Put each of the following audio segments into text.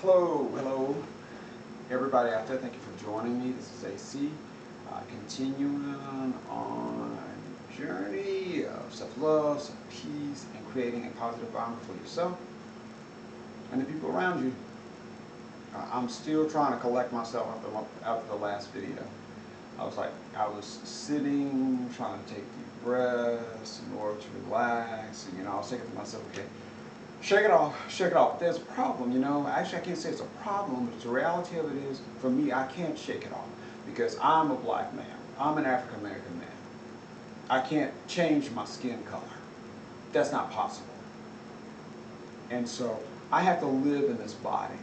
Hello, everybody out there. Thank you for joining me. This is AC, continuing on a journey of self-love, self-peace, and creating a positive environment for yourself and the people around you. I'm still trying to collect myself after the last video. I was sitting, trying to take deep breaths in order to relax, and I was thinking to myself, okay, shake it off, shake it off. There's a problem, Actually, I can't say it's a problem, but the reality of it is, for me, I can't shake it off because I'm a black man. I'm an African American man. I can't change my skin color. That's not possible. And so I have to live in this body,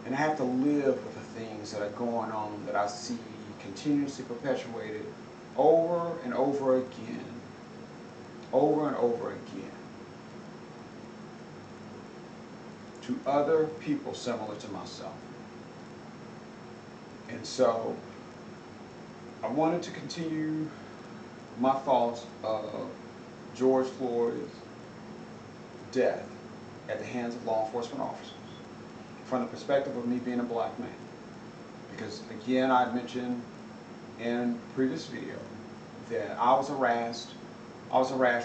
and I have to live with the things that are going on that I see continuously perpetuated over and over again, over and over again, to other people similar to myself. And so I wanted to continue my thoughts of George Floyd's death at the hands of law enforcement officers from the perspective of me being a black man. Because again, I mentioned in a previous video that I was harassed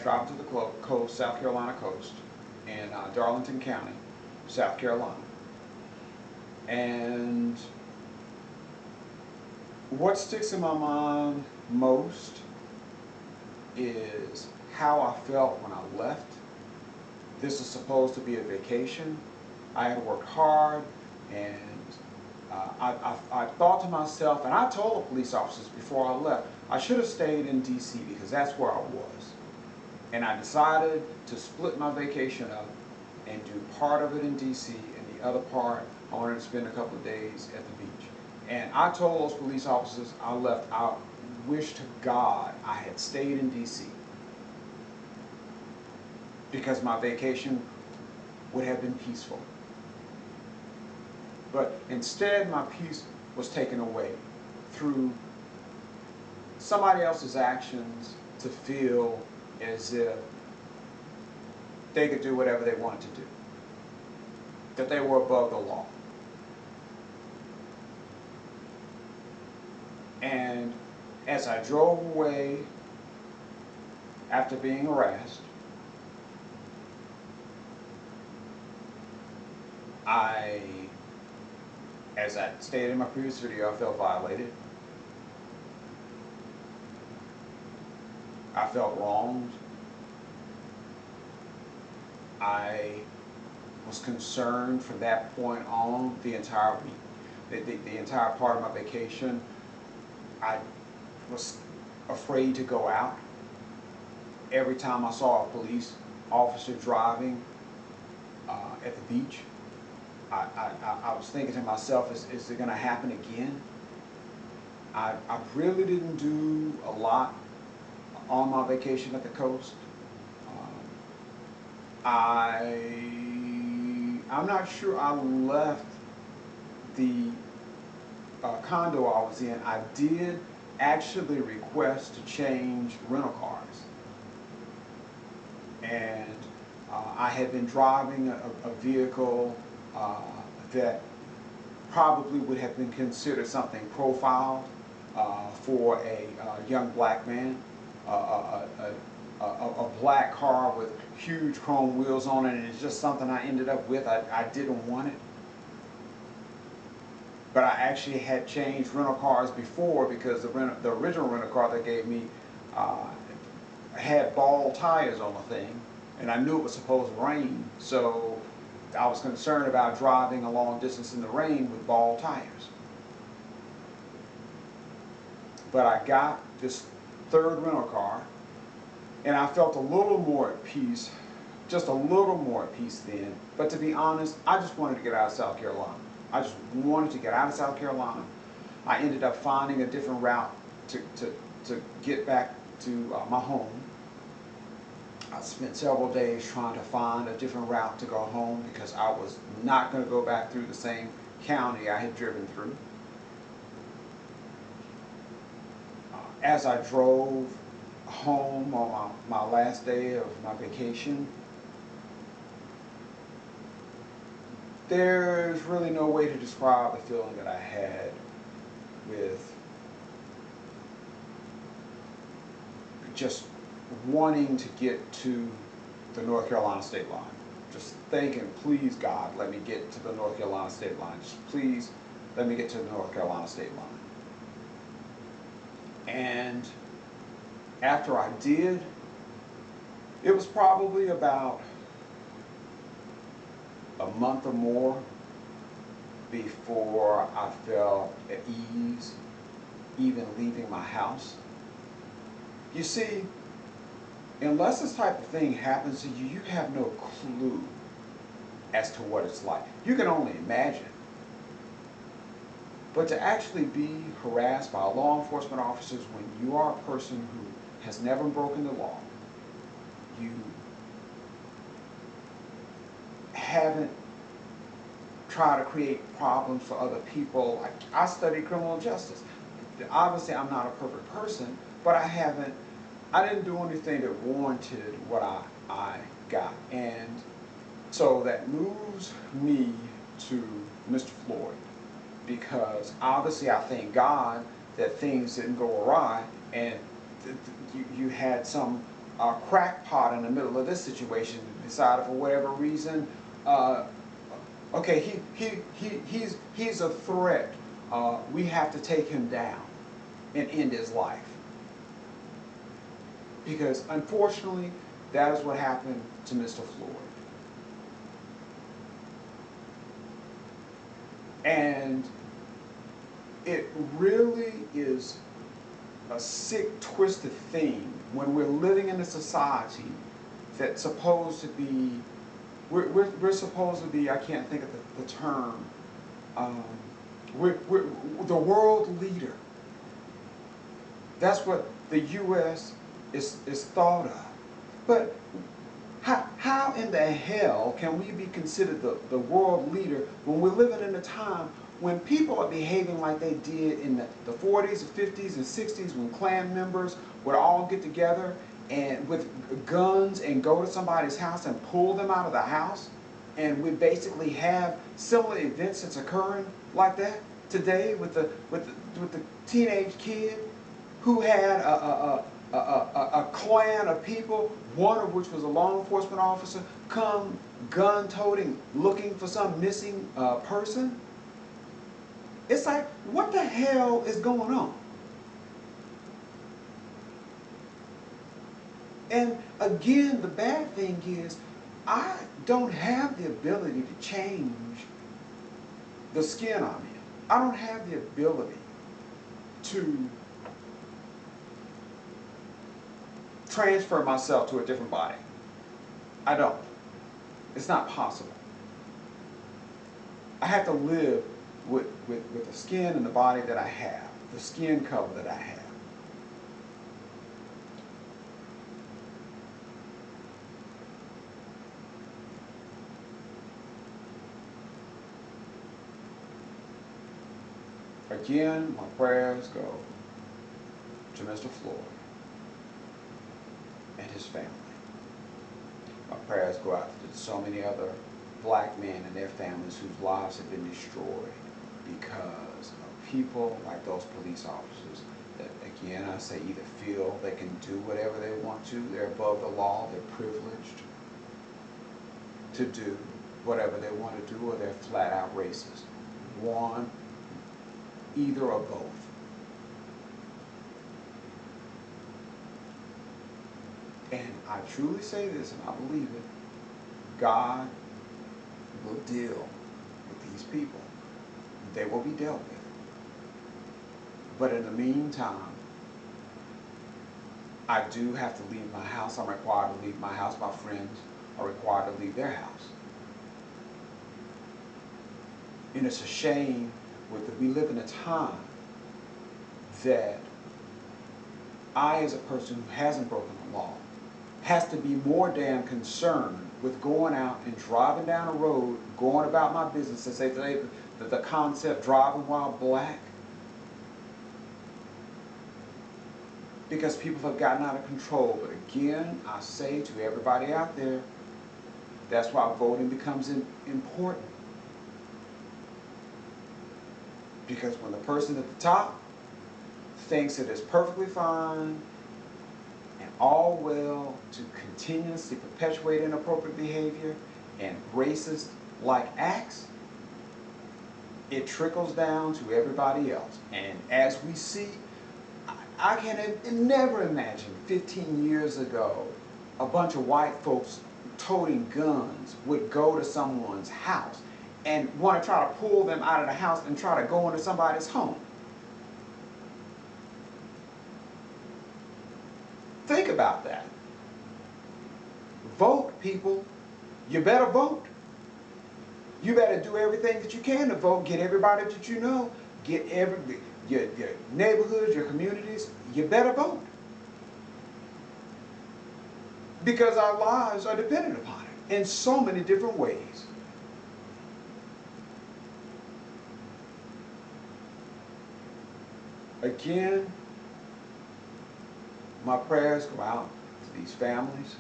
driving to the coast, South Carolina coast, in Darlington County, South Carolina. And what sticks in my mind most is how I felt when I left. This is supposed to be a vacation. I had worked hard, and I thought to myself, and I told the police officers before I left, I should have stayed in DC because that's where I was. And I decided to split my vacation up and do part of it in DC and the other part I wanted to spend a couple of days at the beach. And I told those police officers I left, I wish to God I had stayed in DC because my vacation would have been peaceful. But instead, my peace was taken away through somebody else's actions to feel as if they could do whatever they wanted to do, that they were above the law. And as I drove away after being harassed, as I stated in my previous video, I felt violated. I felt wronged. I was concerned from that point on the entire week, the entire part of my vacation. I was afraid to go out. Every time I saw a police officer driving at the beach, I was thinking to myself, is it going to happen again? I really didn't do a lot on my vacation at the coast. I'm not sure I left the condo I was in. I did actually request to change rental cars. And I had been driving a vehicle that probably would have been considered something profiled for a young black man. A black car with huge chrome wheels on it, and it's just something I ended up with. I didn't want it. But I actually had changed rental cars before because the original rental car they gave me had bald tires on the thing, and I knew it was supposed to rain, so I was concerned about driving a long distance in the rain with bald tires. But I got this third rental car, and I felt a little more at peace, just a little more at peace then. But to be honest, I just wanted to get out of South Carolina. I just wanted to get out of South Carolina. I ended up finding a different route to get back to my home. I spent several days trying to find a different route to go home because I was not going to go back through the same county I had driven through. As I drove home on my last day of my vacation, there's really no way to describe the feeling that I had with just wanting to get to the North Carolina state line. Just thinking, please God, let me get to the North Carolina state line. Just please let me get to the North Carolina state line. And after I did, it was probably about a month or more before I felt at ease even leaving my house. You see, unless this type of thing happens to you, you have no clue as to what it's like. You can only imagine. But to actually be harassed by law enforcement officers when you are a person who has never broken the law, you haven't tried to create problems for other people. I studied criminal justice. Obviously, I'm not a perfect person, but I didn't do anything that warranted what I got. And so that moves me to Mr. Floyd, because obviously I thank God that things didn't go awry, and you had some crackpot in the middle of this situation decided for whatever reason, okay, he's a threat. We have to take him down and end his life. Because unfortunately, that is what happened to Mr. Floyd. And it really is a sick, twisted thing when we're living in a society that's supposed to be, we're supposed to be, I can't think of the term, we're the world leader. That's what the U.S. is thought of. But how in the hell can we be considered the world leader when we're living in a time when people are behaving like they did in the 40s, the 50s, and 60s, when Klan members would all get together and with guns and go to somebody's house and pull them out of the house? And we basically have similar events that's occurring like that today with the teenage kid who had a clan of people, one of which was a law enforcement officer, come gun-toting looking for some missing person. It's like, what the hell is going on? And again, the bad thing is, I don't have the ability to change the skin I'm in. I don't have the ability to transfer myself to a different body. I don't. It's not possible. I have to live with the skin and the body that I have, the skin color that I have. Again, my prayers go to Mr. Floyd and his family. My prayers go out to so many other black men and their families whose lives have been destroyed because of people like those police officers that, again, I say, either feel they can do whatever they want to, they're above the law, they're privileged to do whatever they want to do, or they're flat out racist. One, either or both. And I truly say this, and I believe it, God will deal with these people. They will be dealt with. But in the meantime, I do have to leave my house. I'm required to leave my house. My friends are required to leave their house. And it's a shame that we live in a time that I, as a person who hasn't broken the law, has to be more damn concerned with going out and driving down a road, going about my business, and say today that the concept driving while black, because people have gotten out of control. But again, I say to everybody out there, that's why voting becomes important. Because when the person at the top thinks it is perfectly fine and all well to continuously perpetuate inappropriate behavior and racist-like acts, it trickles down to everybody else. And as we see, I can never imagine 15 years ago a bunch of white folks toting guns would go to someone's house and want to try to pull them out of the house and try to go into somebody's home. Think about that. Vote, people. You better vote. You better do everything that you can to vote. Get everybody that you know. Get your neighborhoods, your communities. You better vote. Because our lives are dependent upon it in so many different ways. Again, my prayers go out to these families.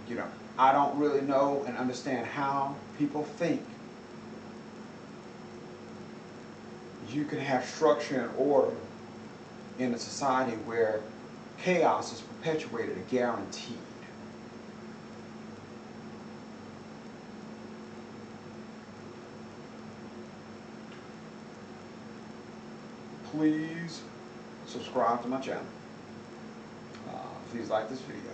You know, I don't really know and understand how people think you can have structure and order in a society where chaos is perpetuated and guaranteed. Please subscribe to my channel. Please like this video.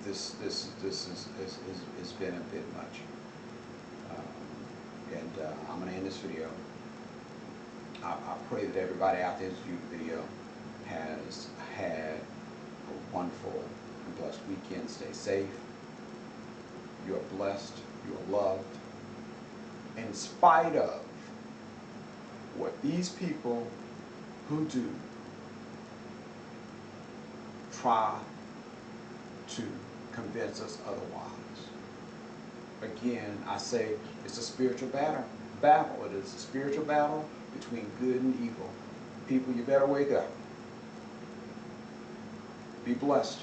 This has been a bit much, I'm going to end this video. I pray that everybody out there who's viewed the video has had a wonderful and blessed weekend. Stay safe. You are blessed. You are loved. In spite of what these people who do try to convince us otherwise. Again, I say it's a spiritual battle. It is a spiritual battle between good and evil. People, you better wake up. Be blessed.